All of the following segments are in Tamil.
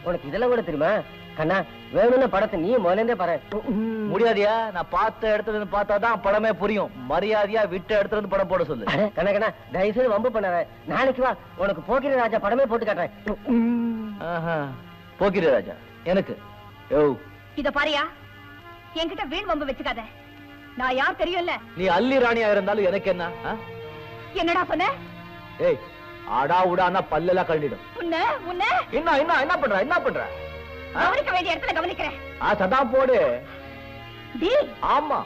உனக்கு இதெல்லாம் கூட தெரியுமா? கண்ணா, வேணும்னு படத்தை நீ முதலே பாரு. முடியாதியா? நான் பார்த்த இடத்துல இருந்து பார்த்தாதான் படமே புரியும். மரியாதையா விட்ட இடத்துல இருந்து படம் போட சொல்லு. கண்ணா கண்ணா, தயவுசெய்து வம்பு பண்ணாத. நாளைக்கு வா, உனக்கு போக்கிரி ராஜா படமே போட்டு காட்டுறேன். போக்கிரி ராஜா எனக்கு இத பாரியா, என்கிட்ட வீண் வம்பு வச்சுக்காத. நான் யார் தெரியும்ல? நீ அல்லி ராணியா இருந்தாலும் எனக்கு என்ன? என்னடா சொன்ன? ஏய், ஆடா உடானா பல்லெல்லாம் கழண்டிடும். என்ன பண்ற? கவனிக்க வேண்டிய இடத்துல கவனிக்கிறேன். சதா போடு. டி. ஆமா.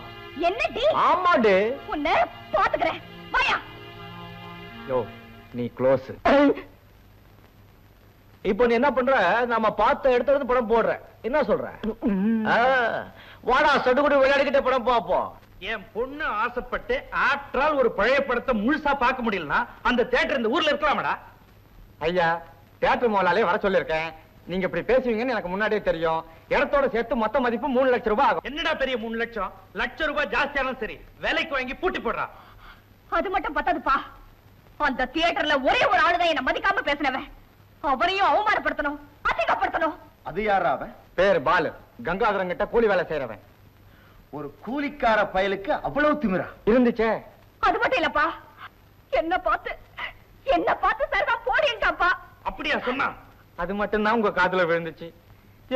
என்ன டி? ஆமா டி. உன்னை பாத்துக்கிறேன். வாயா. யோ, நீ க்ளோஸ். இப்போ நீ என்ன பண்ற? நாம பார்த்த இடத்துல இருந்து படம் போடுற. என்ன சொல்ற? வாடா சடுகுடு விளையாடிக்கிட்ட படம் பாப்போம். என் பொண்ணு ஆசைப்பட்டு ஆற்றால் ஒரு பழைய படத்தை முழுசா பார்க்க முடியலனா அந்த தியேட்டர் இந்த ஊர்ல இருக்கலாமடா? ஐயா, தியேட்டர் முதலாளே வர சொல்லிருக்கேன். நீங்க இப்படி பேசுவீங்கன்னு எனக்கு முன்னாடியே தெரியும். இடத்தோட சேர்த்து மொத்த மதிப்பு 3 லட்சம் ரூபாய் ஆகும். என்னடா பெரிய 3 லட்சம்? லட்சம் ரூபாய் ஜாஸ்தியானாலும் சரி, வேலைக்கு வாங்கி பூட்டி போடுறா. அது மட்டும் பத்தாதுப்பா. அந்த தியேட்டர்ல ஒரே ஒரு ஆளுதான் என்ன மதிக்காம பேசினவன். அவரையும் அவமானப்படுத்தணும், அசிங்கப்படுத்தணும். அது யாரா அவன்? பேர் பாலு. கங்காதரன் கிட்ட கூலி வேலை செய்யறவன். ஒரு கூலிக்கார பயலுக்கு அவ்வளவு திமிரா இருந்துச்சே. அது மட்டும் இல்லப்பா, என்ன பார்த்து சரிதான் போடின்ட்டாப்பா. அப்படியா சொன்னா? அது மட்டும் தான் உங்க காதுல விழுந்துச்சு.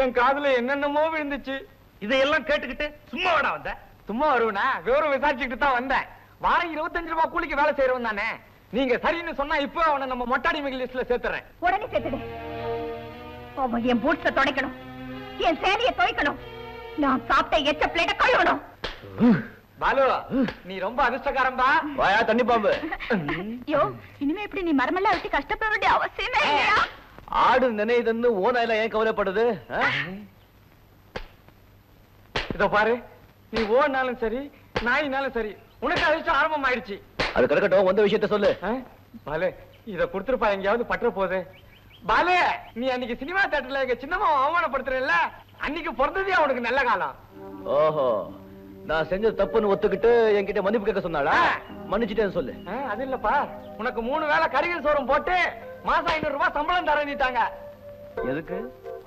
என் காதுல என்னென்னமோ விழுந்துச்சு. இதையெல்லாம் கேட்டுக்கிட்டு சும்மா வாடா வந்த? சும்மா வருவனா? விவரம் விசாரிச்சுக்கிட்டு தான் வந்தேன். வாரம் 25 ரூபாய் கூலிக்கு வேலை செய்யறவன் தானே. நீங்க சரின்னு சொன்னா இப்போ அவனை நம்ம மொட்டாடிமைகள் லிஸ்ட்ல சேர்த்துறேன். உடனே சேர்த்துடு. அவன் என் பூட்ஸ துடைக்கணும், என் சேலையை துவைக்கணும், நான் சாப்பிட்ட எச்ச பிளேட்ட கழுவணும். பாலு, நீ ரொம்ப அதிர்ஷ்டக்காரன்பா. வாயா தண்ணி பாம்பு. யோ, இனிமே இப்படி நீ மரமெல்லாம் வச்சு கஷ்டப்பட வேண்டிய அவசியமே இல்லையா? ஆடு நினைதுன்னு ஓனாயில ஏன் கவலைப்படுது? இதோ பாரு, நீ ஓடினாலும் சரி நாயினாலும் சரி, உனக்கு அதிர்ஷ்டம் ஆரம்பம் ஆயிடுச்சு. அது கிடக்கட்டும், வந்த விஷயத்த சொல்லு. பாலு, இத கொடுத்துருப்பா, எங்கேயாவது பற்ற போகுது. பாலு, நீ அன்னைக்கு சினிமா தியேட்டர்ல எங்க சின்னம்மா அவமானப்படுத்துறல, அன்னைக்கு பிறந்ததே அவனுக்கு நல்ல காலம். ஓஹோ, நான் செஞ்சது தப்புன்னு ஒத்துக்கிட்டு என்கிட்ட மன்னிப்பு கேட்க சொன்னாளா? மன்னிச்சுட்டேன்னு சொல்லு. அது இல்லப்பா, உனக்கு 3 வேளை கறிகள் சோறும் போட்டு மாசம் 500 ரூபாய் சம்பளம் தரணிட்டாங்க. எதுக்கு?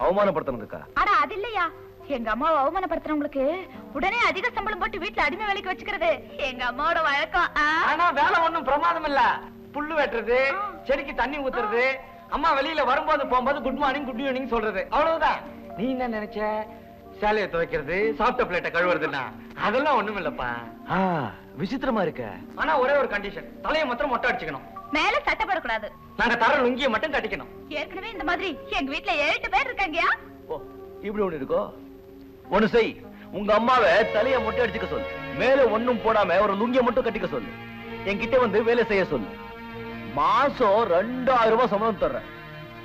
அவமானப்படுத்தினதுக்கா? ஆனா அது இல்லையா, எங்க அம்மாவை அவமானப்படுத்துறவங்களுக்கு உடனே அதிக சம்பளம் போட்டு வீட்டுல அடிமை வேலைக்கு வச்சுக்கிறது எங்க அம்மாவோட வழக்கம். ஆனா வேலை ஒண்ணும் பிரமாதம் இல்ல. புல்லு வெட்டுறது, செடிக்கு தண்ணி ஊத்துறது, அம்மா வெளியில வரும்போது போகும்போது குட் மார்னிங் குட் ஈவினிங் சொல்றது, அவ்வளவுதான். நீ என்ன நினைச்ச? சேலையை துவைக்கிறது, சாப்பிட்ட பிளேட்டை கழுவுறதுன்னா அதெல்லாம் ஒண்ணும் இல்லப்பா. விசித்திரமா இருக்க. ஆனா ஒரே ஒரு கண்டிஷன், தலையை மாத்திரம் மொட்டை அடிச்சுக்கணும். மேல சட்டப்படக்கூடாது. நாங்க தர லுங்கிய மட்டும் கட்டிக்கணும். ஏற்கனவே இந்த மாதிரி எங்க வீட்டுல 7 பேர் இருக்காங்கயா. ஓ, இப்படி ஒண்ணு இருக்கோ? ஒண்ணு செய், உங்க அம்மாவை தலைய மொட்டை அடிச்சுக்க சொல்லு. மேல ஒண்ணும் போடாம ஒரு லுங்கிய மட்டும் கட்டிக்க சொல்லு. என்கிட்ட வந்து வேலை செய்ய சொல்லு. மாசம் 2000 ரூபாய் சம்பளம் தர்றேன்.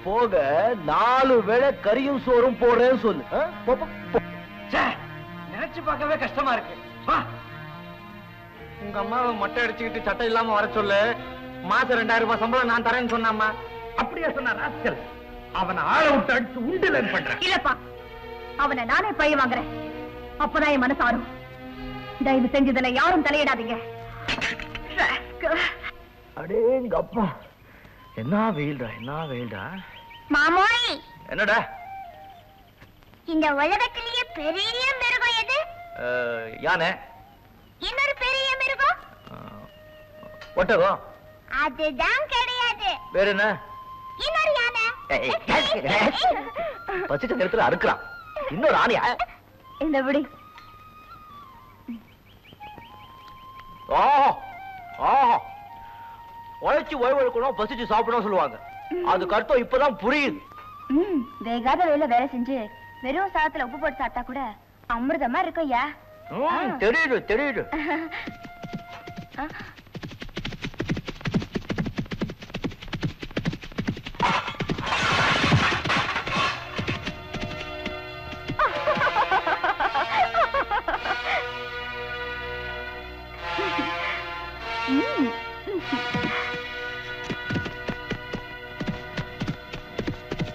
போக 4 வேளை கறியும் சோறும் போடுறேன்னு சொல்லு. நினைச்சு பார்க்கவே கஷ்டமா இருக்கு. உங்க அம்மாவை மொட்டை அடிச்சுக்கிட்டு சட்டை இல்லாம வர சொல்லு. மாசம் 2000 ரூபாய் சம்பளம் நான் தரேன்னு சொன்னாமா? அப்படியா சொன்னா ராஸ்கல்? அவனை ஆள விட்டு அடிச்சு உண்டுலன்னு பண்றேன். இல்லப்பா, அவனை நானே பழி வாங்குறேன். அப்பதான் என் மனசு ஆறும். தயவு செஞ்சு இதுல யாரும் தலையிடாதீங்க. அடே எங்க அப்பா, என்ன வெயில்டா, என்ன வெயில்டா. மாமோய், என்னடா? இந்த உலகத்திலேயே பெரிய மிருகம் எது? யானை. இன்னொரு பெரிய மிருகம்? ஒட்டகம். அதுதான் கிடையாது. வேற என்ன? இன்னொரு யானை. பசிட்ட நேரத்துல அறுக்கிறான். இன்னொரு ஆணையா? இந்த விடி. உழைச்சு ஓய்வெடுக்கணும், பசிச்சு சாப்பிடணும் சொல்லுவாங்க. அதுக்கு அர்த்தம் இப்பதான் புரியுது. வேகாத வேலை வேலை செஞ்சு வெறும் சாதத்துல உப்பு போட்டு சாப்பிட்டா கூட அமிர்தமா இருக்கும். யா தெரியுது தெரியுது.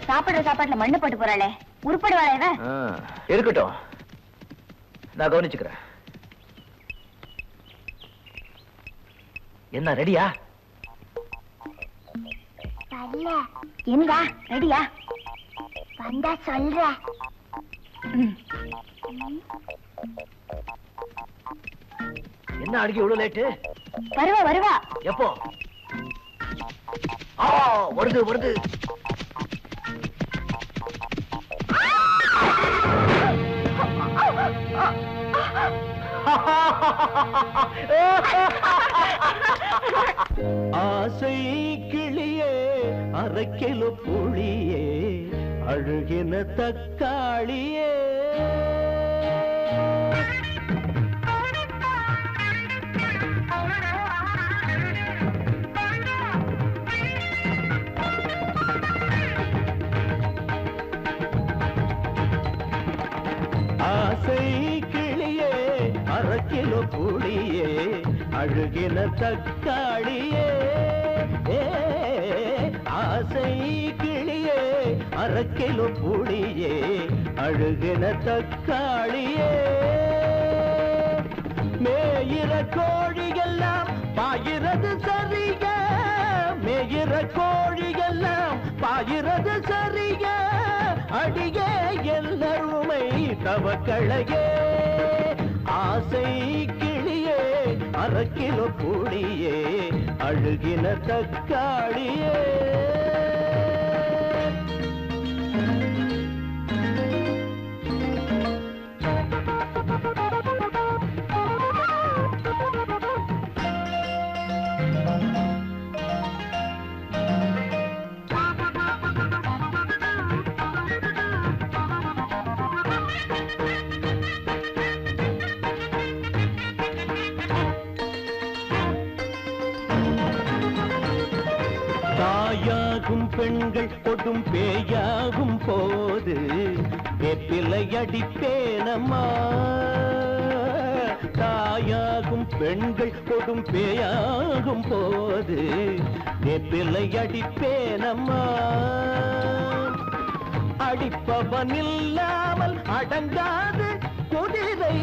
சாப்பிடுற சாப்பாட்டுல மண்ணு போட்டு போறாளே, உருப்படுவாளே இவ. இருக்கட்டும், நான் கவனிச்சுக்கிறேன். என்ன ரெடியா? வரல. என்னடா ரெடியா? வந்தா சொல்ற. என்ன அடிக்க இவ்வளவு லேட்டு? வருவா வருவா. எப்போ? வருது வருது. ஆசை கிளியே அரைக்கிலோ புளியே அழுகின தக்காளியே ஆசை கிளியே அரைக்கிலோ புளியே அழுகின தக்காளியே ஆசை கிளியே அரைக்கிலோ புளியே அழுகின தக்காளியே மேயிற கோழியெல்லாம் பாயிறது சரிக மேயிற கோழியெல்லாம் பாயிறது சரிக அடியே எல்லாருமை தவக்களையே ஆசை கிளியே அரைக்கிலோ புளியே அழுகின தக்காளியே தாயாகும் பெண்கள் கொடும் பேயாகும் போது வேப்பிலை அடிப்பேனம்மா தாயாகும் பெண்கள் கொடும் பேயாகும் போது வேப்பிலை அடிப்பேனம்மா அடிப்பவன் இல்லாமல் அடங்காது குதிரை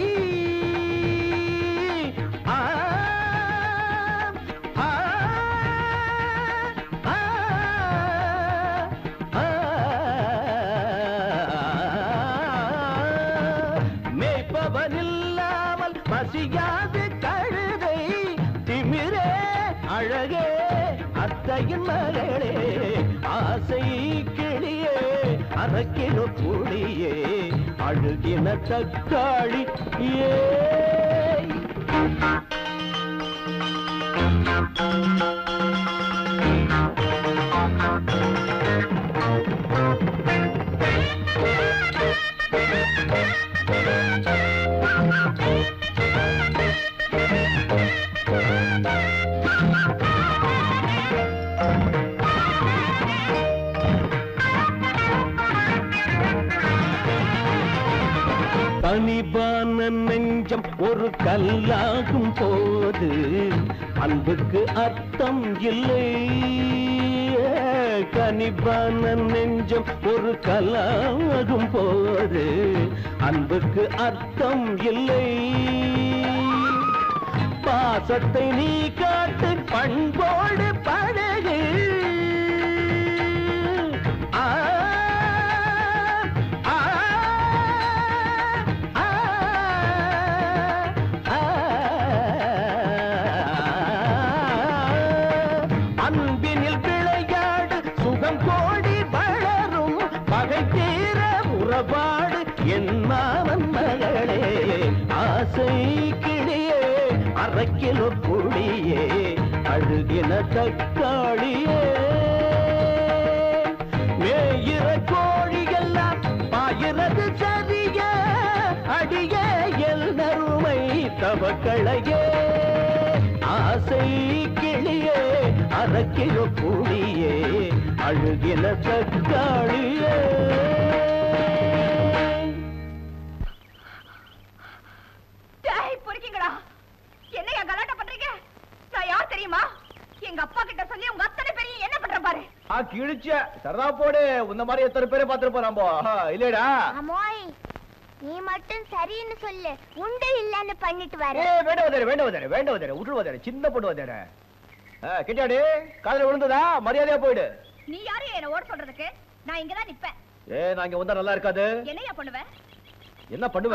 மேய்ப்பவனில்லாமல் பசியாது கழுதை திமிரே அழகே அத்தையின் மகளே ஆசை கிளியே அரைக்கிலோ புளியே அழுகின தக்காளி ஏ கனிவான நெஞ்சம் ஒரு கல்லாகும் போது அன்புக்கு அர்த்தம் இல்லை கனிவான நெஞ்சம் ஒரு கல்லாகும் போது அன்புக்கு அர்த்தம் இல்லை பாசத்தை நீ காட்டு பண்போடு பழகு அன்பினில் விளையாடு சுகம் கோடி வளரும் பகை தீர உறவாடு என் மாமன் மகளே ஆசை கிளியே அரைக்கிலோ புளியே அழுகின தக்காளியே மேயிற கோழியெல்லாம் பாயிறது சரிய அடிய எல்லருமை தவக்களையே ஆசை கிளியே அரைக்கிலோ புளியே அழுகின தக்காளியே பொறுக்கீங்களா என்னையா கலாட்டா பண்றீங்க நான் யார் தெரியுமா எங்க அப்பா கிட்ட சொல்லி உங்க அத்தனை பேரையும் என்ன பண்ற பாரு கிழிச்ச சரதா போடு உன்ன மாதிரி எத்தனை பேரை பார்த்திருப்போம் நம்ம இல்லடா அம்மாய் நீ மட்டும் சரின்னு சொல்லு உண்டு இல்லன்னு பண்ணிட்டு வர வேண்டவதே உருவதே சின்ன பொண்ணுவதே கிட்டாடி காதல விழுந்ததா மரியாதையா போயிடு நீ யாரு என்ன ஓட சொல்றதுக்கு நான் இங்கதான் நிப்பேன் நான் இங்க வந்தா நல்லா இருக்காது. என்னையா பண்ணுவ? என்ன பண்ணுவேன்?